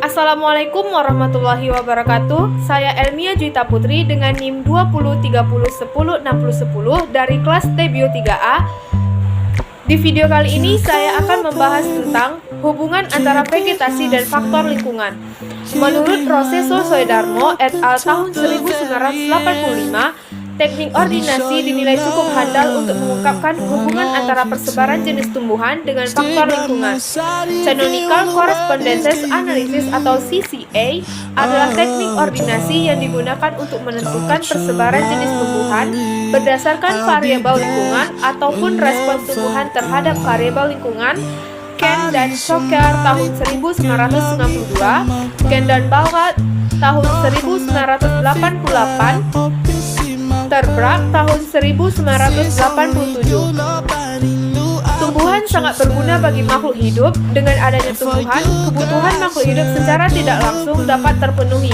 Assalamualaikum warahmatullahi wabarakatuh. Saya Elmia Juwita Putri dengan NIM 2030101010 dari kelas TBio 3A. Di video kali ini saya akan membahas tentang hubungan antara vegetasi dan faktor lingkungan. Menurut Roseso Soedarmo et al. Tahun 1985, teknik ordinasi dinilai cukup handal untuk mengungkapkan hubungan antara persebaran jenis tumbuhan dengan faktor lingkungan. Canonical Correspondences Analysis atau CCA adalah teknik ordinasi yang digunakan untuk menentukan persebaran jenis tumbuhan berdasarkan variabel lingkungan ataupun respons tumbuhan terhadap variabel lingkungan. Ken dan Shocker tahun 1992, Ken dan Baurat tahun 1988, Terbraak tahun 1987. Tumbuhan sangat berguna bagi makhluk hidup. Dengan adanya tumbuhan, kebutuhan makhluk hidup secara tidak langsung dapat terpenuhi.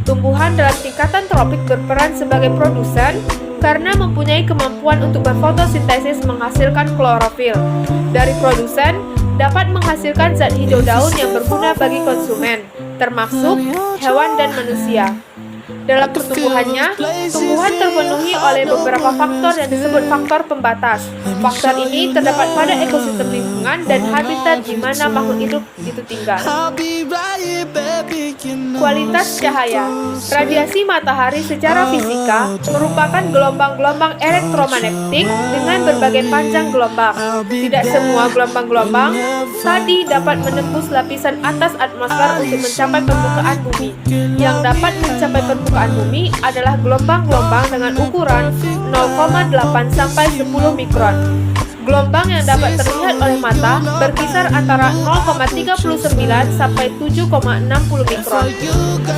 Tumbuhan dalam tingkatan tropik berperan sebagai produsen karena mempunyai kemampuan untuk berfotosintesis menghasilkan klorofil. Dari produsen dapat menghasilkan zat hijau daun yang berguna bagi konsumen, termasuk hewan dan manusia. Dalam pertumbuhannya, tumbuhan terpenuhi oleh beberapa faktor yang disebut faktor pembatas. Faktor ini terdapat pada ekosistem lingkungan dan habitat di mana makhluk hidup itu tinggal. Kualitas cahaya. Radiasi matahari secara fisika merupakan gelombang-gelombang elektromagnetik dengan berbagai panjang gelombang. Tidak semua gelombang-gelombang tadi dapat menembus lapisan atas atmosfer untuk mencapai permukaan bumi. Yang dapat mencapai permukaan bumi adalah gelombang-gelombang dengan ukuran 0,8 sampai 10 mikron. Gelombang yang dapat terlihat oleh mata berkisar antara 0,39 sampai 7,60 mikron.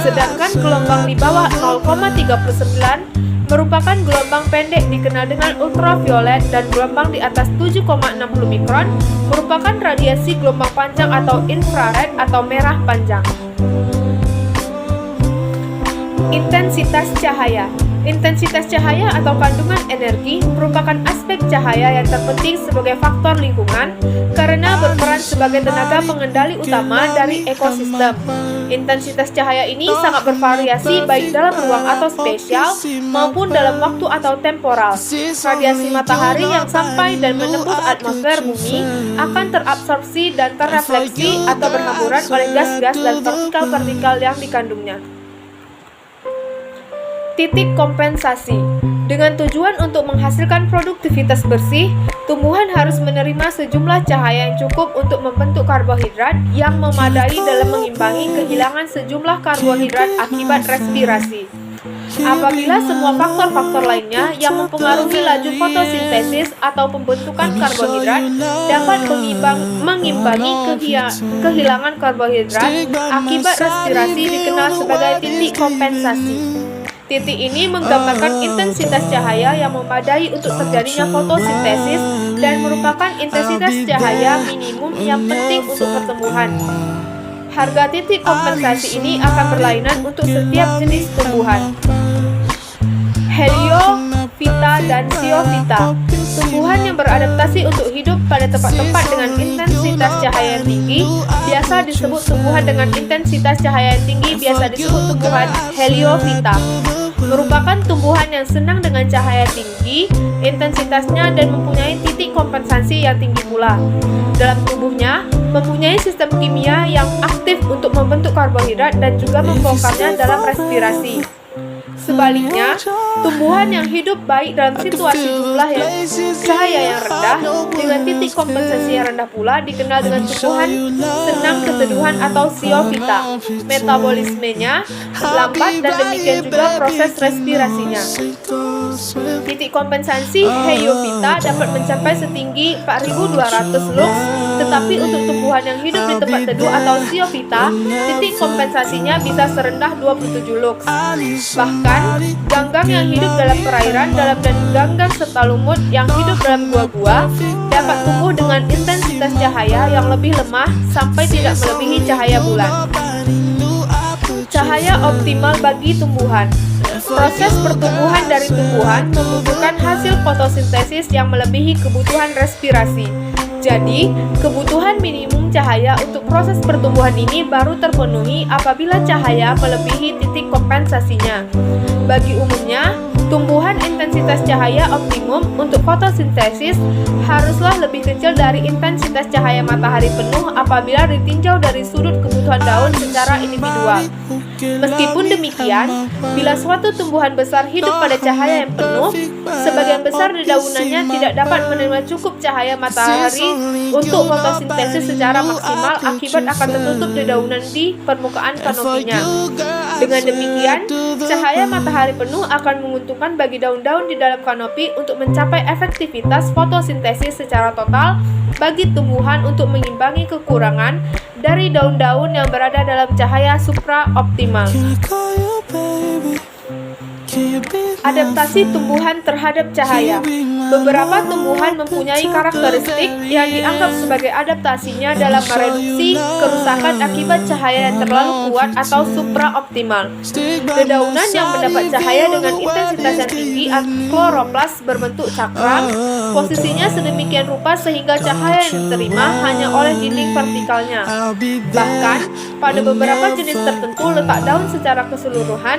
Sedangkan gelombang di bawah 0,39 merupakan gelombang pendek dikenal dengan ultraviolet, dan gelombang di atas 7,60 mikron merupakan radiasi gelombang panjang atau infrared atau merah panjang. Intensitas cahaya. Intensitas cahaya atau kandungan energi merupakan aspek cahaya yang terpenting sebagai faktor lingkungan karena berperan sebagai tenaga pengendali utama dari ekosistem. Intensitas cahaya ini sangat bervariasi baik dalam ruang atau spesial maupun dalam waktu atau temporal. Radiasi matahari yang sampai dan menembus atmosfer bumi akan terabsorpsi dan terrefleksi atau berhamburan oleh gas-gas dan partikel-partikel yang dikandungnya. Titik kompensasi. Dengan tujuan untuk menghasilkan produktivitas bersih, tumbuhan harus menerima sejumlah cahaya yang cukup untuk membentuk karbohidrat yang memadai dalam mengimbangi kehilangan sejumlah karbohidrat akibat respirasi. Apabila semua faktor-faktor lainnya yang mempengaruhi laju fotosintesis atau pembentukan karbohidrat dapat mengimbangi kehilangan karbohidrat akibat respirasi dikenal sebagai titik kompensasi. Titik ini menggambarkan intensitas cahaya yang memadai untuk terjadinya fotosintesis dan merupakan intensitas cahaya minimum yang penting untuk pertumbuhan. Harga titik kompensasi ini akan berlainan untuk setiap jenis tumbuhan. Heliophyta dan Psiophyta. Tumbuhan yang beradaptasi untuk hidup pada tempat-tempat dengan intensitas cahaya yang tinggi biasa disebut tumbuhan dengan intensitas cahaya yang tinggi biasa disebut tumbuhan Heliophyta. Merupakan tumbuhan yang senang dengan cahaya tinggi, intensitasnya, dan mempunyai titik kompensasi yang tinggi pula. Dalam tubuhnya, mempunyai sistem kimia yang aktif untuk membentuk karbohidrat dan juga membongkarnya dalam respirasi. Sebaliknya, tumbuhan yang hidup baik dalam situasi jumlah yang cahaya yang rendah dengan titik kompensasi yang rendah pula dikenal dengan tumbuhan senang keteduhan atau Psiophyta. Metabolismenya lambat dan demikian juga proses respirasinya. Titik kompensasi Heliophyta dapat mencapai setinggi 4.200 lux, tetapi untuk tumbuhan yang hidup di tempat teduh atau Psiophyta, titik kompensasinya bisa serendah 27 lux. Bahkan, ganggang yang hidup dalam perairan, dalam dan ganggang serta lumut yang hidup dalam gua-gua dapat tumbuh dengan intensitas cahaya yang lebih lemah sampai tidak melebihi cahaya bulan. Cahaya optimal bagi tumbuhan. Proses pertumbuhan dari tumbuhan membutuhkan hasil fotosintesis yang melebihi kebutuhan respirasi. Jadi, kebutuhan minimum cahaya untuk proses pertumbuhan ini baru terpenuhi apabila cahaya melebihi titik kompensasinya. Bagi umumnya, tumbuhan intensitas cahaya optimum untuk fotosintesis haruslah lebih kecil dari intensitas cahaya matahari penuh apabila ditinjau dari sudut kebutuhan daun secara individual. Meskipun demikian, bila suatu tumbuhan besar hidup pada cahaya yang penuh, sebagian besar dedaunannya tidak dapat menerima cukup cahaya matahari untuk fotosintesis secara maksimal akibat akan tertutup dedaunan di permukaan kanopinya. Dengan demikian, cahaya matahari penuh akan menguntungkan bagi daun-daun di dalam kanopi untuk mencapai efektivitas fotosintesis secara total bagi tumbuhan untuk mengimbangi kekurangan dari daun-daun yang berada dalam cahaya supraoptimal. Adaptasi tumbuhan terhadap cahaya. Beberapa tumbuhan mempunyai karakteristik yang dianggap sebagai adaptasinya dalam mereduksi kerusakan akibat cahaya yang terlalu kuat atau supraoptimal. Dedaunan yang mendapat cahaya dengan intensitas yang tinggi atau kloroplas berbentuk cakram, posisinya sedemikian rupa sehingga cahaya yang diterima hanya oleh dinding vertikalnya. Bahkan, pada beberapa jenis tertentu letak daun secara keseluruhan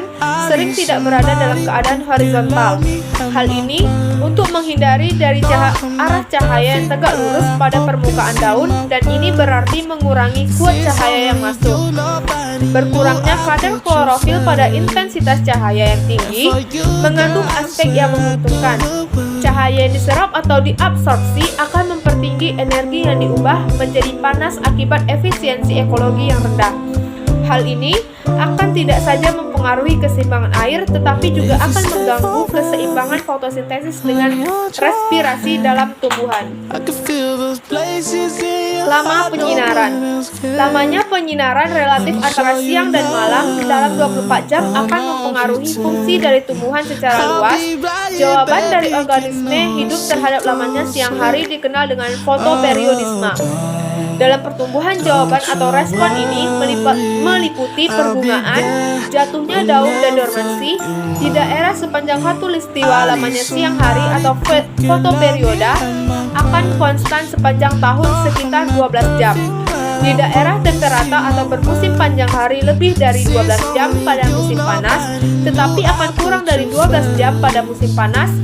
sering tidak berada dalam keadaan horizontal. Hal ini untuk menghindari dari arah cahaya yang tegak lurus pada permukaan daun, dan ini berarti mengurangi kuat cahaya yang masuk. Berkurangnya kadar klorofil pada intensitas cahaya yang tinggi mengandung aspek yang menguntungkan. Cahaya yang diserap atau diabsorpsi akan mempertinggi energi yang diubah menjadi panas akibat efisiensi ekologi yang rendah. Hal ini akan tidak saja mempengaruhi keseimbangan air, tetapi juga akan mengganggu keseimbangan fotosintesis dengan respirasi dalam tumbuhan. Lama penyinaran. Lamanya penyinaran relatif antara siang dan malam dalam 24 jam akan mempengaruhi fungsi dari tumbuhan secara luas. Jawaban dari organisme hidup terhadap lamanya siang hari dikenal dengan fotoperiodisme. Dalam pertumbuhan, jawaban atau respon ini meliputi perbungaan, jatuhnya daun dan dormansi di daerah sepanjang khatulistiwa. Lamanya siang hari atau fotoperioda akan konstan sepanjang tahun sekitar 12 jam. Di daerah temperata atau bermusim panjang hari lebih dari 12 jam pada musim panas, tetapi akan kurang dari 12 jam pada musim panas,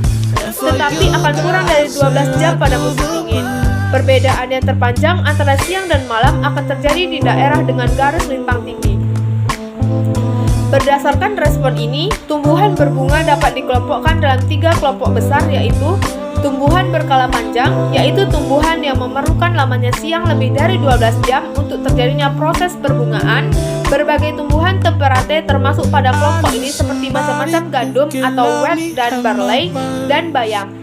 tetapi akan kurang dari 12 jam pada musim dingin. Perbedaan yang terpanjang antara siang dan malam akan terjadi di daerah dengan garis lintang tinggi. Berdasarkan respon ini, tumbuhan berbunga dapat dikelompokkan dalam 3 kelompok besar, yaitu tumbuhan berkala panjang, yaitu tumbuhan yang memerlukan lamanya siang lebih dari 12 jam untuk terjadinya proses perbungaan. Berbagai tumbuhan temperate termasuk pada kelompok ini seperti macam-macam gandum atau wheat dan barley dan bayam.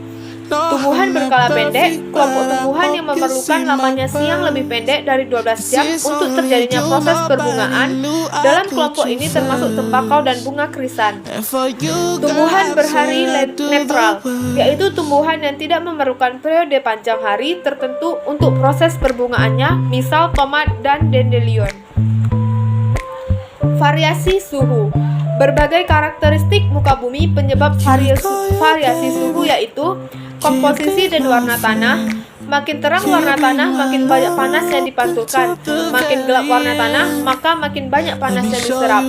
Tumbuhan berkala pendek, kelompok tumbuhan yang memerlukan lamanya siang lebih pendek dari 12 jam untuk terjadinya proses perbungaan. Dalam kelompok ini termasuk tembakau dan bunga krisan. Tumbuhan berhari netral, yaitu tumbuhan yang tidak memerlukan periode panjang hari tertentu untuk proses perbungaannya, misal tomat dan dandelion. Variasi suhu. Berbagai karakteristik muka bumi penyebab variasi suhu, yaitu komposisi dan warna tanah. Makin terang warna tanah, makin banyak panas yang dipantulkan. Makin gelap warna tanah, maka makin banyak panas yang diserap.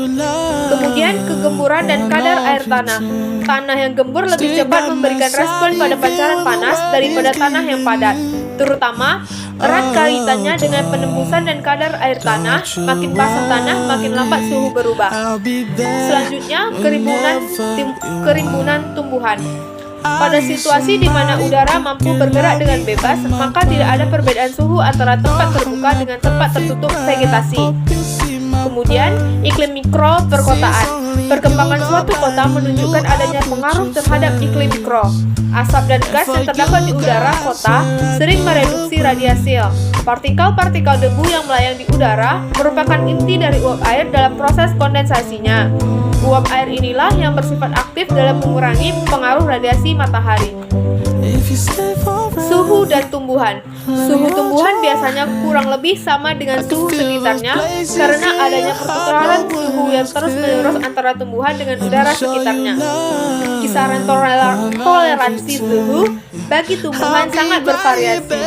Kemudian kegemburan dan kadar air tanah. Tanah yang gembur lebih cepat memberikan respon pada pancaran panas daripada tanah yang padat. Terutama erat kaitannya dengan penembusan dan kadar air tanah. Makin basah tanah, makin lambat suhu berubah. Selanjutnya, kerimbunan tumbuhan. Pada situasi di mana udara mampu bergerak dengan bebas, maka tidak ada perbedaan suhu antara tempat terbuka dengan tempat tertutup vegetasi. Kemudian, iklim mikro perkotaan. Perkembangan suatu kota menunjukkan adanya pengaruh terhadap iklim mikro. Asap dan gas yang terdapat di udara kota sering mereduksi radiasi. Partikel-partikel debu yang melayang di udara merupakan inti dari uap air dalam proses kondensasinya. Uap air inilah yang bersifat aktif dalam mengurangi pengaruh radiasi matahari. Suhu dan tumbuhan. Suhu tumbuhan biasanya kurang lebih sama dengan suhu sekitarnya karena adanya pertukaran suhu yang terus-menerus antara tumbuhan dengan udara sekitarnya. Kisaran toleransi suhu bagi tumbuhan sangat bervariasi.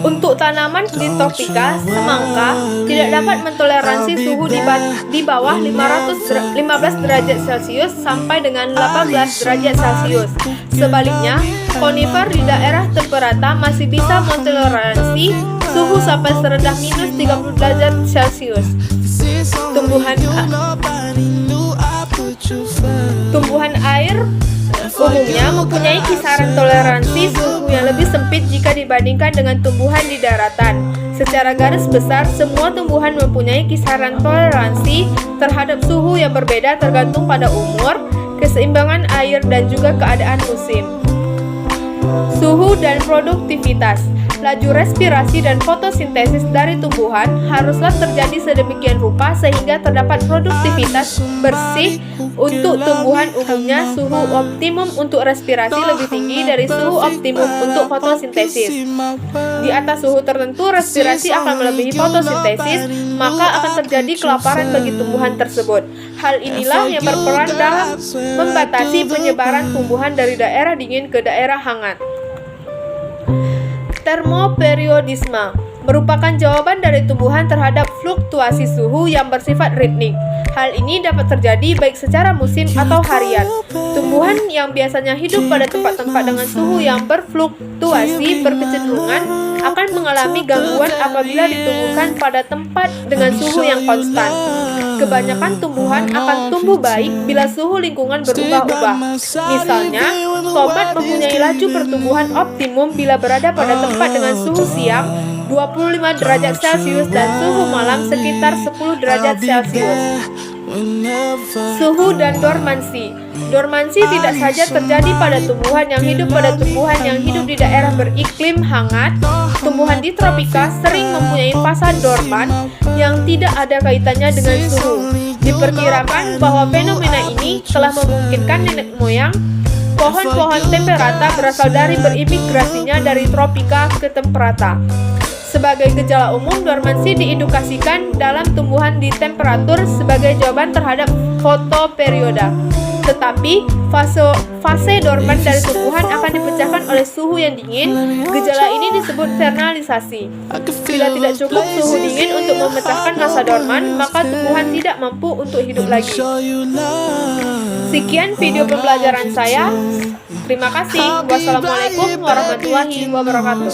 Untuk tanaman di tropika, semangka tidak dapat mentoleransi suhu di bawah 15 derajat Celcius sampai dengan 18 derajat Celcius. Sebaliknya, konifer di daerah temperata masih bisa mentoleransi suhu sampai serendah minus 30 derajat Celcius. Tumbuhan air umumnya mempunyai kisaran toleransi suhu yang lebih sempit jika dibandingkan dengan tumbuhan di daratan. Secara garis besar, semua tumbuhan mempunyai kisaran toleransi terhadap suhu yang berbeda tergantung pada umur, keseimbangan air, dan juga keadaan musim. Suhu dan produktivitas. Laju respirasi dan fotosintesis dari tumbuhan haruslah terjadi sedemikian rupa sehingga terdapat produktivitas bersih untuk tumbuhan. Umumnya suhu optimum untuk respirasi lebih tinggi dari suhu optimum untuk fotosintesis. Di atas suhu tertentu respirasi akan melebihi fotosintesis, maka akan terjadi kelaparan bagi tumbuhan tersebut. Hal inilah yang berperan dalam membatasi penyebaran tumbuhan dari daerah dingin ke daerah hangat. Termoperiodisme merupakan jawaban dari tumbuhan terhadap fluktuasi suhu yang bersifat ritmik. Hal ini dapat terjadi baik secara musim atau harian. Tumbuhan yang biasanya hidup pada tempat-tempat dengan suhu yang berfluktuasi berkecenderungan akan mengalami gangguan apabila ditumbuhkan pada tempat dengan suhu yang konstan. Kebanyakan tumbuhan akan tumbuh baik bila suhu lingkungan berubah-ubah. Misalnya, tomat mempunyai laju pertumbuhan optimum bila berada pada tempat dengan suhu siang 25 derajat Celcius dan suhu malam sekitar 10 derajat Celcius. Suhu dan dormansi. Dormansi tidak saja terjadi pada tumbuhan yang hidup di daerah beriklim hangat. Tumbuhan di tropika sering mempunyai fasa dorman yang tidak ada kaitannya dengan suhu. Diperkirakan bahwa fenomena ini telah memungkinkan nenek moyang pohon-pohon temperata berasal dari berimigrasinya dari tropika ke temperata. Sebagai gejala umum, dormansi diindikasikan dalam tumbuhan di temperatur sebagai jawaban terhadap fotoperioda. Tetapi, fase dorman dari tumbuhan akan dipecahkan oleh suhu yang dingin. Gejala ini disebut vernalisasi. Bila tidak cukup suhu dingin untuk memecahkan masa dorman, maka tumbuhan tidak mampu untuk hidup lagi. Sekian video pembelajaran saya. Terima kasih. Wassalamualaikum warahmatullahi wabarakatuh.